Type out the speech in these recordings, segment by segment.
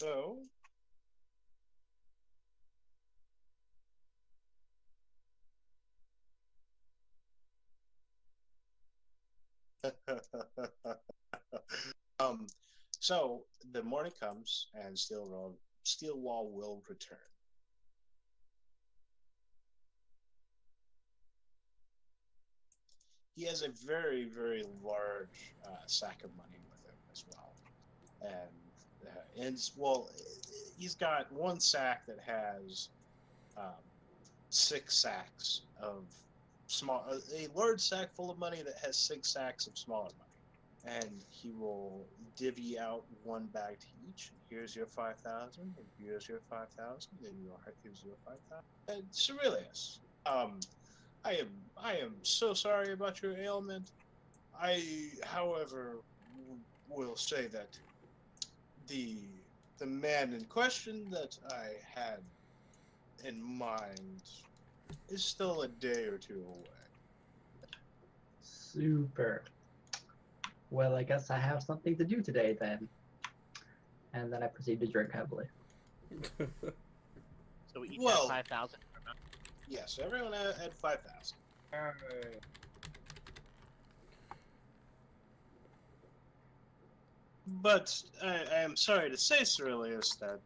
So, um, so the morning comes and Steelwall will return. He has a very, very large sack of money with him as well, and well, he's got one sack that has um, 6 sacks of a large sack full of money that has 6 sacks of smaller money. And he will divvy out one bag to each. Here's your 5,000, and here's your 5,000, and here's your 5,000. And Cerilius, I am so sorry about your ailment. However, will say that the the man in question that I had in mind is still a day or two away. Super. Well, I guess I have something to do today then. And then I proceed to drink heavily. So we each have Well, 5,000. yes, everyone had 5,000. But I am sorry to say, Cerilius, that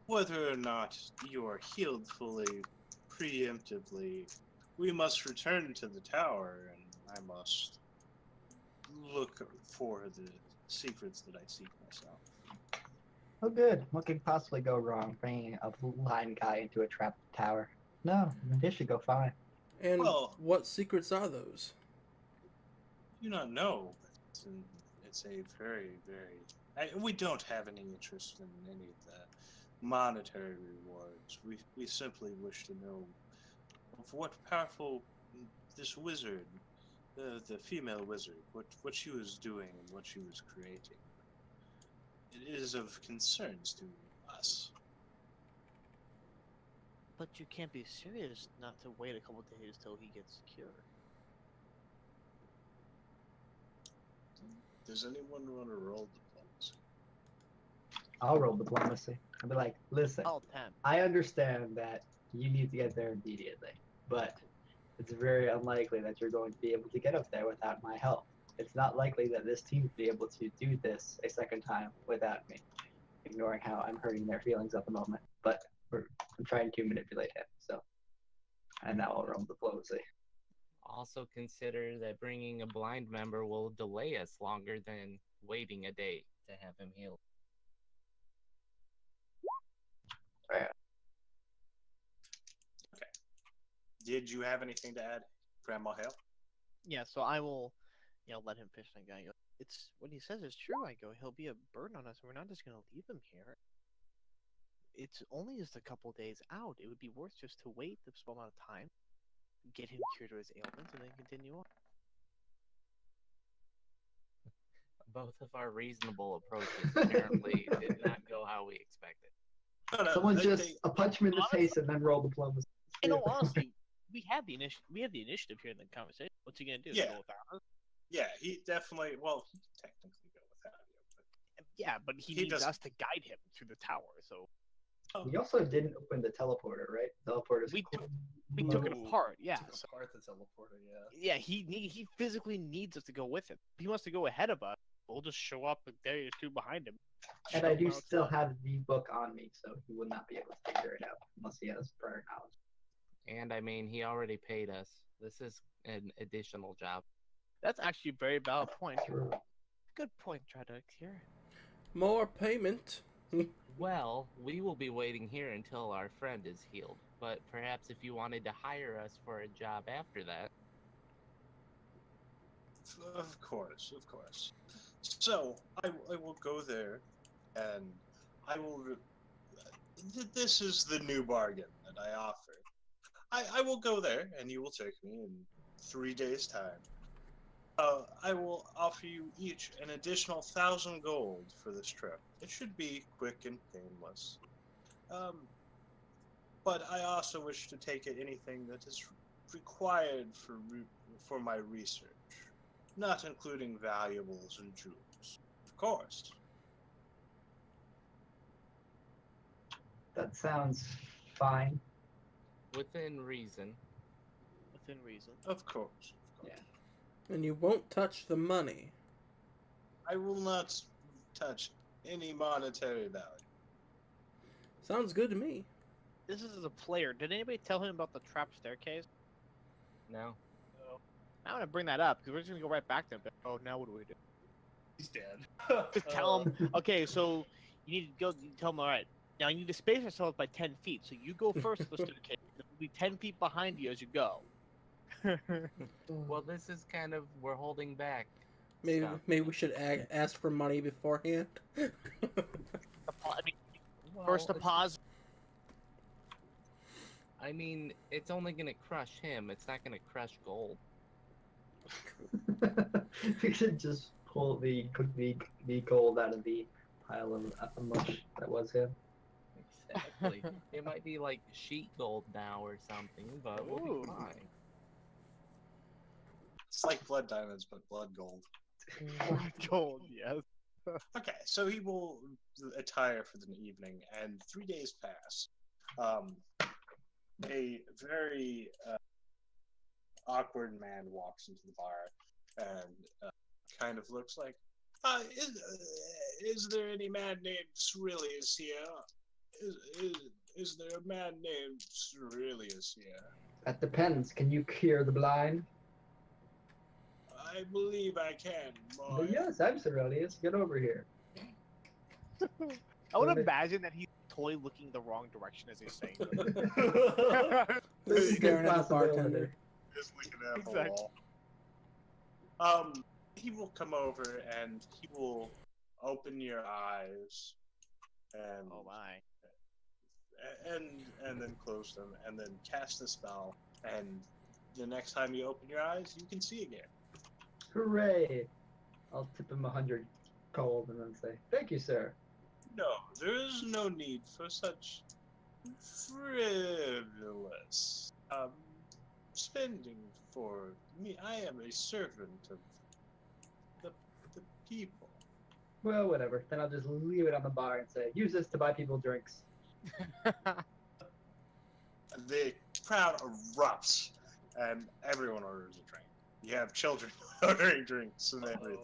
whether or not you are healed fully, preemptively, we must return to the tower, and I must look for the secrets that I seek myself. Oh, good. What could possibly go wrong bringing a blind guy into a trapped tower? No, this should go fine. And Well, what secrets are those? I do not know. It's a very, very. We don't have any interest in any of the monetary rewards. We simply wish to know of what powerful this wizard, the female wizard, what she was doing and what she was creating. It is of concerns to us. But you can't be serious not to wait a couple days till he gets cured. Does anyone want to roll diplomacy? I'll roll diplomacy. I'll be like, listen, I'll attempt. I understand that you need to get there immediately, but it's very unlikely that you're going to be able to get up there without my help. It's not likely that this team will be able to do this a second time without me, ignoring how I'm hurting their feelings at the moment. But I'm trying to manipulate him, so. And now I'll roll diplomacy. Also consider that bringing a blind member will delay us longer than waiting a day to have him healed. Right. Okay. Did you have anything to add, Grandma Hale? Yeah, so I will, let him fish and go. It's what he says is true. I go, he'll be a burden on us. We're not just gonna leave him here. It's only just a couple days out. It would be worth just to wait the small amount of time, get him cured of his ailments, and then continue on. Both of our reasonable approaches apparently did not go how we expected. No, Someone just punch him in the honestly, face and then roll diplomacy. In all honesty, we have the initiative here in the conversation. What's he gonna do? Yeah. Go without us? Yeah, he definitely. Well, he can technically go without you, but Yeah, but he He needs doesn't. us to guide him through the tower. So We also didn't open the teleporter, right? Teleporter's we took it Ooh. apart. Yeah, Took so, apart the teleporter, yeah. yeah. He physically needs us to go with him. If he wants to go ahead of us, we'll just show up a day or two behind him. And show I him do outside. still have the book on me, so he would not be able to figure it out unless he has prior knowledge. And I mean, he already paid us. This is an additional job. That's actually a very valid point. True. Good point, Traduck here. More payment. Well, we will be waiting here until our friend is healed. But perhaps if you wanted to hire us for a job after that. of course, of course. So I will go there, and I will. This is the new bargain that I offer. I will go there, and you will take me in 3 days' time. I will offer you each an additional 1,000 gold for this trip. It should be quick and painless. But I also wish to take anything that is required for my research, not including valuables and jewels. Of course. That sounds fine. Within reason. Within reason. Of course. Yeah. And you won't touch the money. I will not touch any monetary value. Sounds good to me. This is a player. Did anybody tell him about the trap staircase? No. I want to bring that up because we're just gonna go right back to him. Oh, now what do we do? He's dead. Just tell him. Okay, so you need to go. You tell him. All right. Now you need to space yourselves by 10 feet. So you go first to the staircase. It will be 10 feet behind you as you go. Well, this is kind of we're holding back. Maybe stuff. maybe we should ask for money beforehand. I mean, Well, first to it's- pause. I mean, it's only gonna crush him. It's not gonna crush gold. We should just pull the gold out of the pile of mush that was him. Exactly. It might be like sheet gold now or something, but we'll Ooh. be fine. It's like blood diamonds, but blood gold. Gold, yes. Okay, so he will attire for the evening, and 3 days pass. A very awkward man walks into the bar and kind of looks like, is there any man named Cerilius here? Is there a man named Cerilius here? That depends. Can you cure the blind? I believe I can, boy. But yes, I'm Cerilius. Get over here. I would Wait. imagine that he's totally looking the wrong direction as he's saying it. This is a Staring good at the possibility. bartender. Just looking at Exactly. the wall. He will come over and he will open your eyes, and Oh my. and then close them, and then cast a spell. And the next time you open your eyes, you can see again. Hooray! I'll tip him 100 gold and then say, "Thank you, sir." No, there is no need for such frivolous spending for me. I am a servant of the people. Well, whatever. Then I'll just leave it on the bar and say, "Use this to buy people drinks." The crowd erupts, and everyone orders a drink. You have children ordering drinks and everything.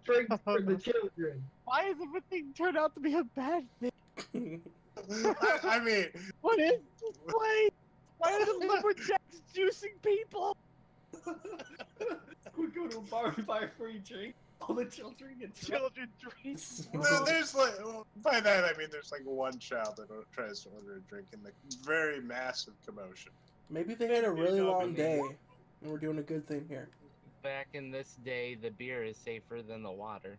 Drinks for the children. Why does everything turn out to be a bad thing? I mean, What is this place? Why are the lumberjacks juicing people? We go to a bar and buy a free drink. All the children get drunk. Children drinks. there's like, by that I mean there's like one child that tries to order a drink in the very massive commotion. Maybe they had a really go, long Billy. day, and we're doing a good thing here. Back in this day, the beer is safer than the water.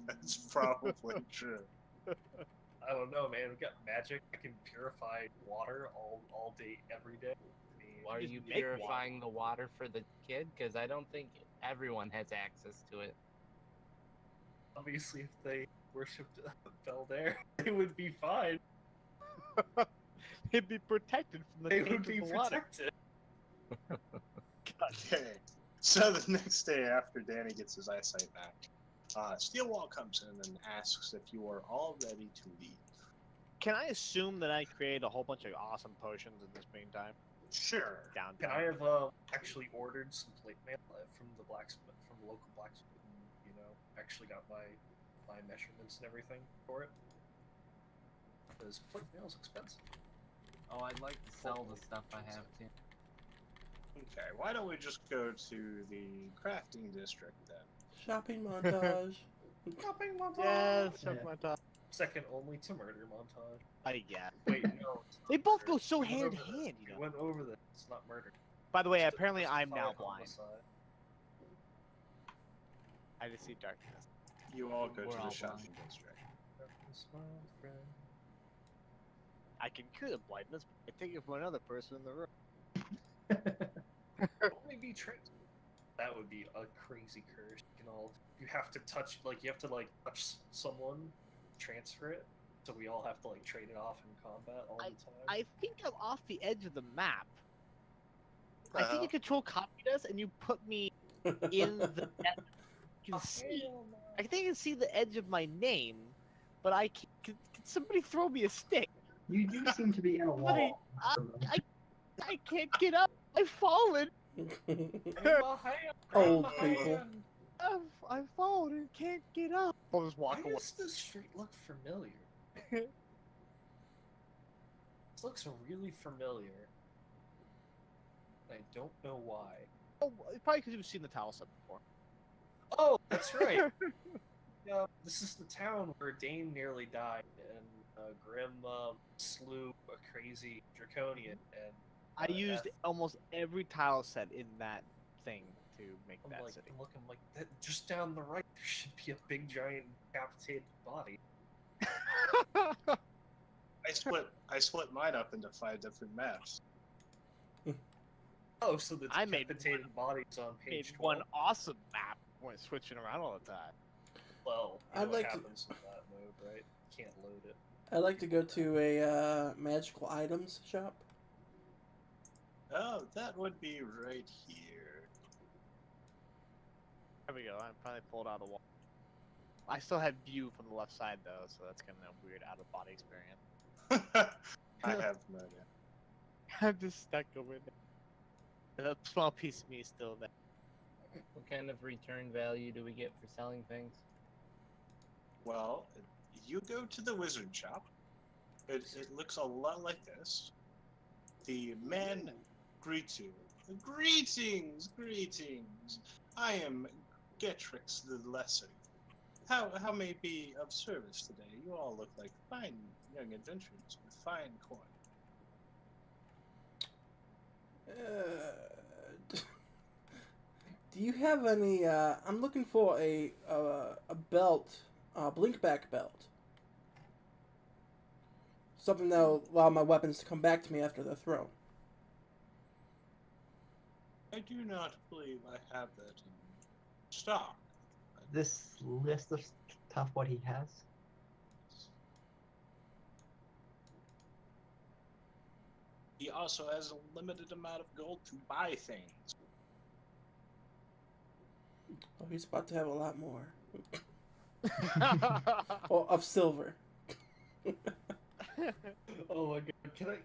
That's probably true. I don't know, man. We got magic. I can purify water all day, every day. I mean, Are Just you make purifying the water for the kid? Because I don't think everyone has access to it. obviously, if they worshipped Beldair, they would be fine. He'd be protected from the They taint would of be the water. protected. Okay. So the next day after Danny gets his eyesight back, Steelwall comes in and asks if you are all ready to leave. Can I assume that I created a whole bunch of awesome potions in this meantime? Sure. Downtown. Can I have actually ordered some plate mail from the blacksmith, from the local blacksmith? And, you know, actually got my measurements and everything for it. Because plate mail's expensive. Oh, I'd like to sell the stuff I have too. Okay, why don't we just go to the crafting district then? Shopping montage. Shopping montage. Yeah, Yeah. suck my top. Second only to murder montage. I guess. Wait, no. it's They not both murder. go so We went hand over in this. hand, you We know. went over this. It's not murder. By the way, Just apparently I'm now justified blind. homicide. I just see darkness. You all go We're to the all shopping district. Darkness, my friend. I can cure the blindness, but I take it from another person in the room. Only be trained. That would be a crazy curse. You have to touch, like, you have to touch someone, transfer it. So we all have to trade it off in combat all the time. I think I'm off the edge of the map. I think you control copy us, and you put me in the. You can see. Hell no. I think I can see the edge of my name, but I can somebody throw me a stick? You do seem to be in a wall. I can't get up. I've fallen. Old people. I've fallen and can't get up. I'll just walk Why away. does this street look familiar? This looks really familiar. I don't know why. Oh, probably because you've seen the towel set before. Oh, that's right. Yeah, this is the town where Dane nearly died, and Grim slew a crazy draconian. And I used almost every tile set in that thing to make I'm that like, city. I'm looking like that. Just down the right, there should be a big giant decapitated body. I split mine up into 5 different maps. Oh, so the I made decapitated bodies on Made page 12. one awesome map. Went switching around all the time. Well, you I'd know what like to- happens in that mode, right? Can't load it. I'd like to go to a magical items shop. Oh, that would be right here. There we go. I finally pulled out of the wall. I still have view from the left side though, so that's kind of weird out of body experience. I have no idea. I'm just stuck over there. A small piece of me is still there. What kind of return value do we get for selling things? Well, you go to the wizard shop. It looks a lot like this. The man greets you. Greetings, greetings. I am Getrix the Lesser. How may be of service today? You all look like fine young adventurers with fine coin. Do you have any? I'm looking for a belt, blinkback belt. Something that'll allow my weapons to come back to me after they're thrown. I do not believe I have that in stock. This list of stuff what he has. He also has a limited amount of gold to buy things. Oh, he's about to have a lot more. Or of silver. Oh my god, can I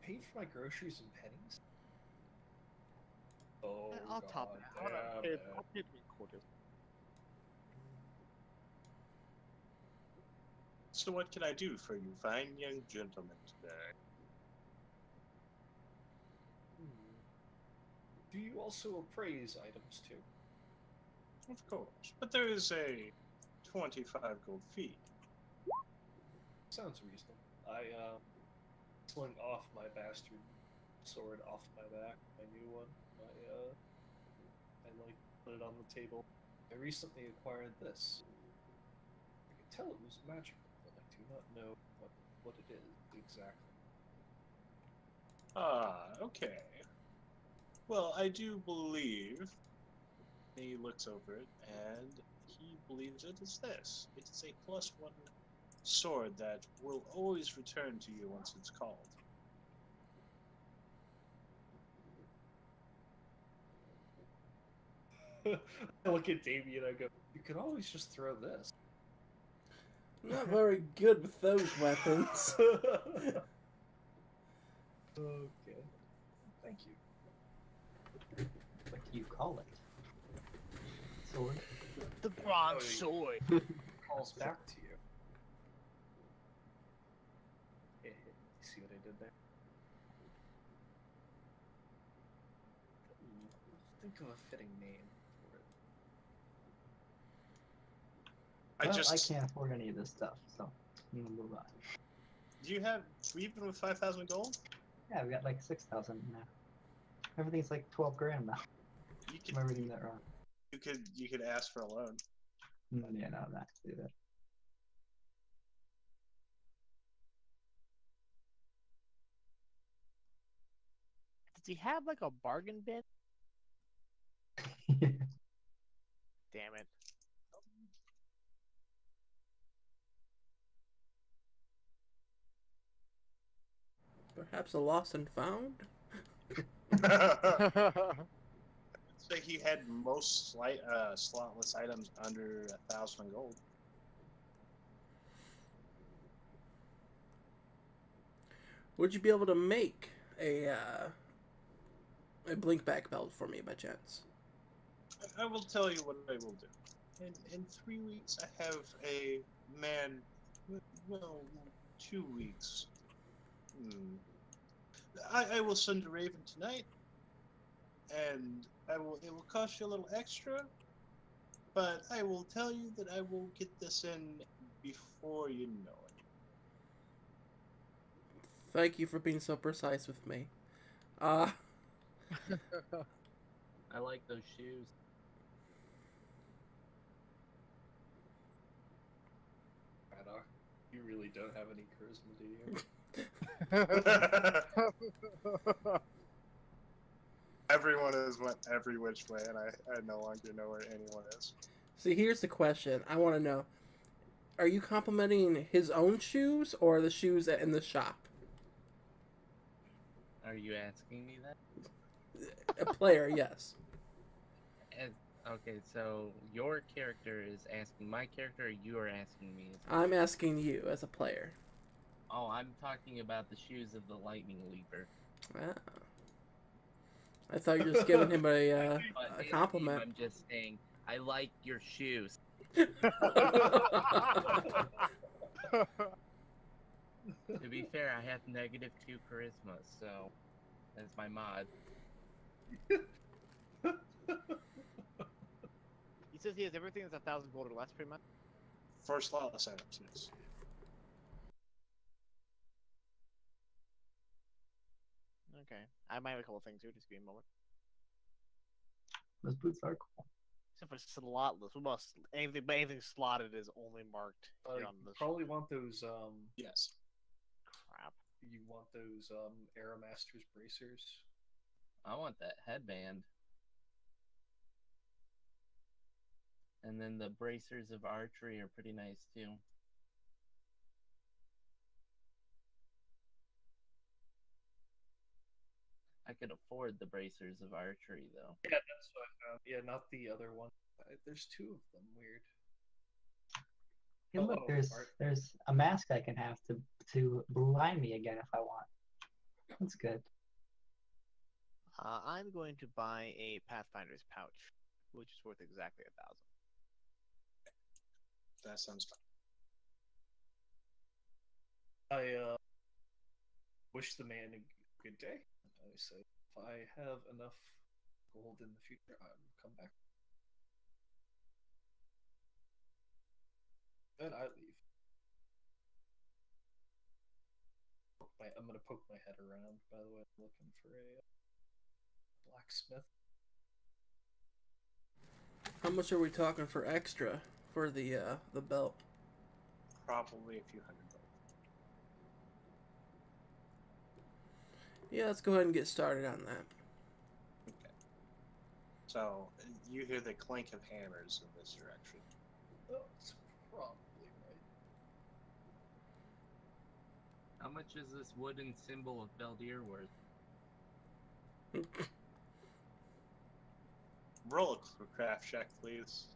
pay for my groceries in pennies? Oh, I'll top it. Hold on. damn it. I'll give you quarters. So what can I do for you fine young gentlemen today? Do you also appraise items too? Of course, but there is a 25 gold fee. Sounds reasonable. I sling off my bastard sword off my back, my new one. I like put it on the table. I recently acquired this. I could tell it was magical, but I do not know what it is exactly. Ah, okay. Well, I do believe he looks over it and he believes it is this. It is a +1 sword that will always return to you once it's called. I look at Damien and I go, you can always just throw this. I'm not very good with those weapons. Okay. Thank you. What do you call it? Sword. The bronze Oh, sword. Calls back to you. You see what I did there? Think of a fitting name for it. Well, I just can't afford any of this stuff, so I'm gonna move on. do you have even with 5,000 gold? Yeah, we got like 6,000 now. Everything's like 12 grand now. You Am I reading that wrong? you could ask for a loan. Yeah, no, I'm not gonna do that. Does he have like a bargain bin? Damn it. Perhaps a lost and found? Say he had most slotless items under 1,000 gold. would you be able to make a blinkback belt for me by chance? I will tell you what I will do. In 3 weeks, I have a man. Well, 2 weeks. I will send a raven tonight, and it will cost you a little extra, but I will tell you that I will get this in before you know it. Thank you for being so precise with me. I like those shoes. Braddock, you really don't have any charisma, do you? Everyone has went every which way, and I no longer know where anyone is. See, here's the question. I want to know: are you complimenting his own shoes or the shoes in the shop? Are you asking me that? A player, yes. Okay, so your character is asking my character, or you are asking me? I'm asking you as a player. Oh, I'm talking about the shoes of the Lightning Leaper. Ah. I thought you were just giving him But a in compliment. game, I'm just saying, I like your shoes. To be fair, I have -2 charisma, so that's my mod. He says he has everything that's 1,000 gold or less, pretty much. For slot setups, yes. Okay. I might have a couple things here. Just give me a moment. Those boots are cool. Except for slotless. We must anything slotted is only marked here on You the probably want those. Yes. crap. You want those Aeromaster's bracers. I want that headband. And then the bracers of archery are pretty nice too. I could afford the bracers of archery though. Yeah, that's what I found. Yeah, not the other one. There's 2 of them. Weird. Hey, look, Oh, Art. there's a mask I can have to blind me again if I want. That's good. I'm going to buy a Pathfinder's pouch, which is worth exactly 1,000. That sounds fun. I wish the man a good day. I say, if I have enough gold in the future, I will come back. Then I leave. I'm gonna poke my head around. By the way, I'm looking for a blacksmith. How much are we talking for extra for the belt? Probably a few hundred gold. Yeah, let's go ahead and get started on that. Okay. So you hear the clink of hammers in this direction. That's probably right. How much is this wooden symbol of Beldir worth? Roll a craft check, please.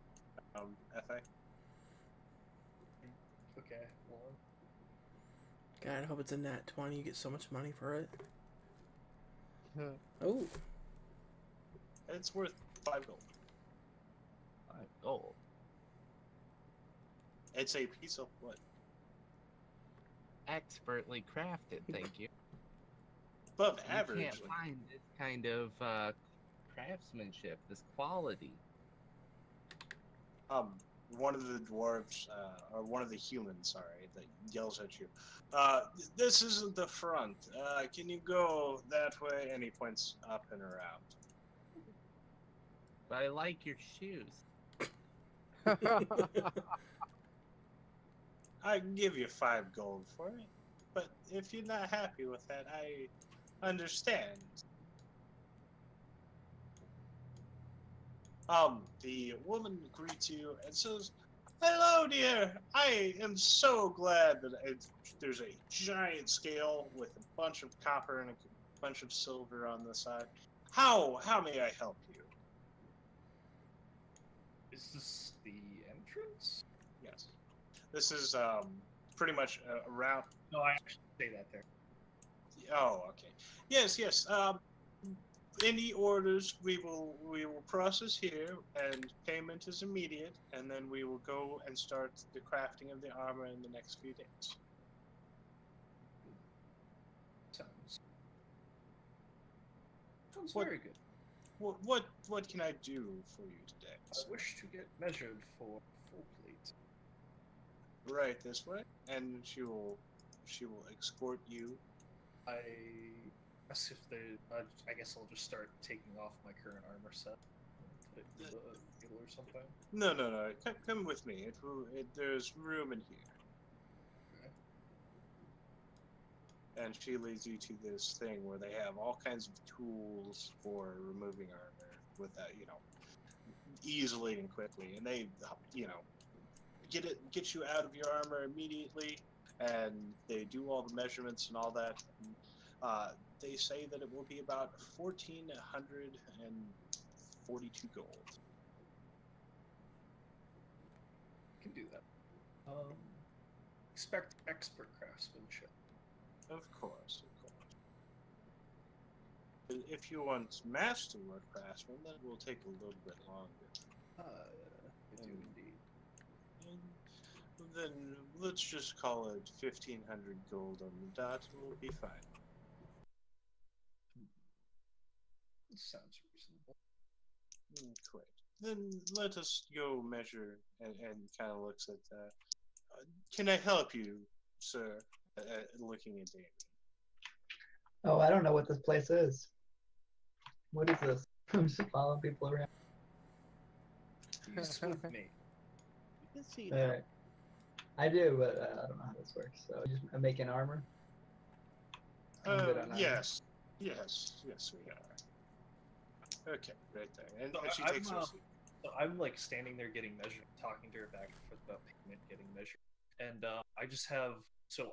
FA. Okay, one. God, I hope it's a nat 20. You get so much money for it. Oh, It's worth 5 gold. 5 gold. It's a piece of wood. Expertly crafted, thank you. Above You average. can't find this kind of craftsmanship, this quality. One of the dwarves, or one of the humans, sorry, that yells at you. This isn't the front. Can you go that way? And he points up and around. But I like your shoes. I can give you 5 gold for it, but if you're not happy with that, I understand. The woman greets you and says, "Hello, dear. I am so glad that there's a giant scale with a bunch of copper and a bunch of silver on the side. How may I help you?" Is this the entrance? Yes. This is pretty much around. No, I actually say that there. Oh, okay. Yes, yes. Any orders we will process here, and payment is immediate, and then we will go and start the crafting of the armor in the next few days. Sounds What- very good. What can I do for you today? I wish to get measured for full plate. Right this way, and she will escort you. I guess if they, I guess I'll just start taking off my current armor set, and put it in the table or something. No, no, no. Come with me. There's room in here. And she leads you to this thing where they have all kinds of tools for removing armor without, easily and quickly. And they, get you out of your armor immediately, and they do all the measurements and all that. They say that it will be about 1,442 gold. Can do that. Expect expert craftsmanship. Of course, of course. But if you want masterwork craftsman, that will take a little bit longer. I do indeed. And then let's just call it 1,500 gold on the dot. We'll be fine. Sounds reasonable. Great. Then let us go measure and kind of looks at that. Can I help you, sir? Looking at Damien. Oh, I don't know what this place is. What is this? I'm just following people around. He's with me. You can see now. Alright. I do, but I don't know how this works. So I'm making armor. I'm good on armor. Yes, we are. Okay, right there. And she takes her seat. So I'm like standing there getting measured, talking to her back and forth about payment, getting measured, and I just have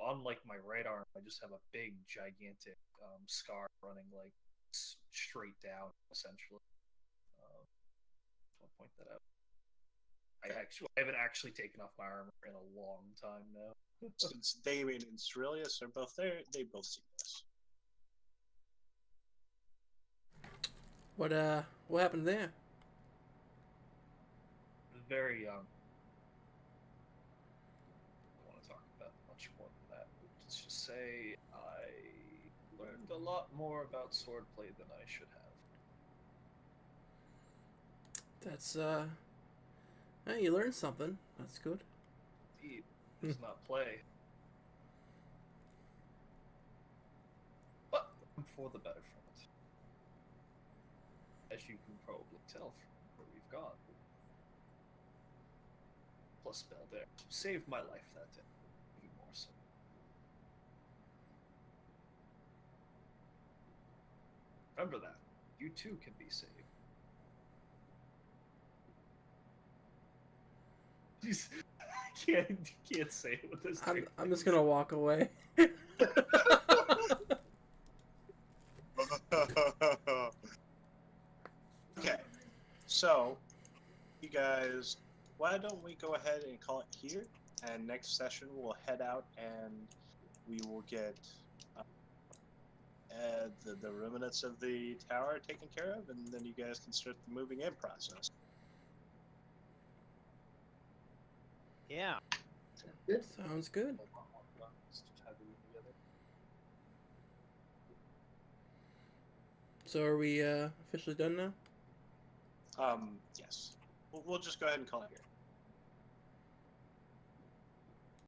on like my right arm, I just have a big, gigantic scar running like straight down, essentially. I'll point that out. I haven't actually taken off my armor in a long time now. Since Damien and Cerilius are both there, they both see this. What happened there? Very I don't want to talk about much more than that. Let's just say I learned a lot more about swordplay than I should have. That's hey, you learned something. That's good. Indeed, it's not play. But I'm for the better from it. As you can probably tell from where we've gone. Plus Belder saved my life that day. Even more so. Remember that. You too can be saved. I can't say it with this. I'm just gonna walk away. Okay, so you guys, why don't we go ahead and call it here? And next session we'll head out and we will get the remnants of the tower taken care of, and then you guys can start the moving in process. Yeah. Good. Sounds good. So are we officially done now? Yes. We'll just go ahead and call it here.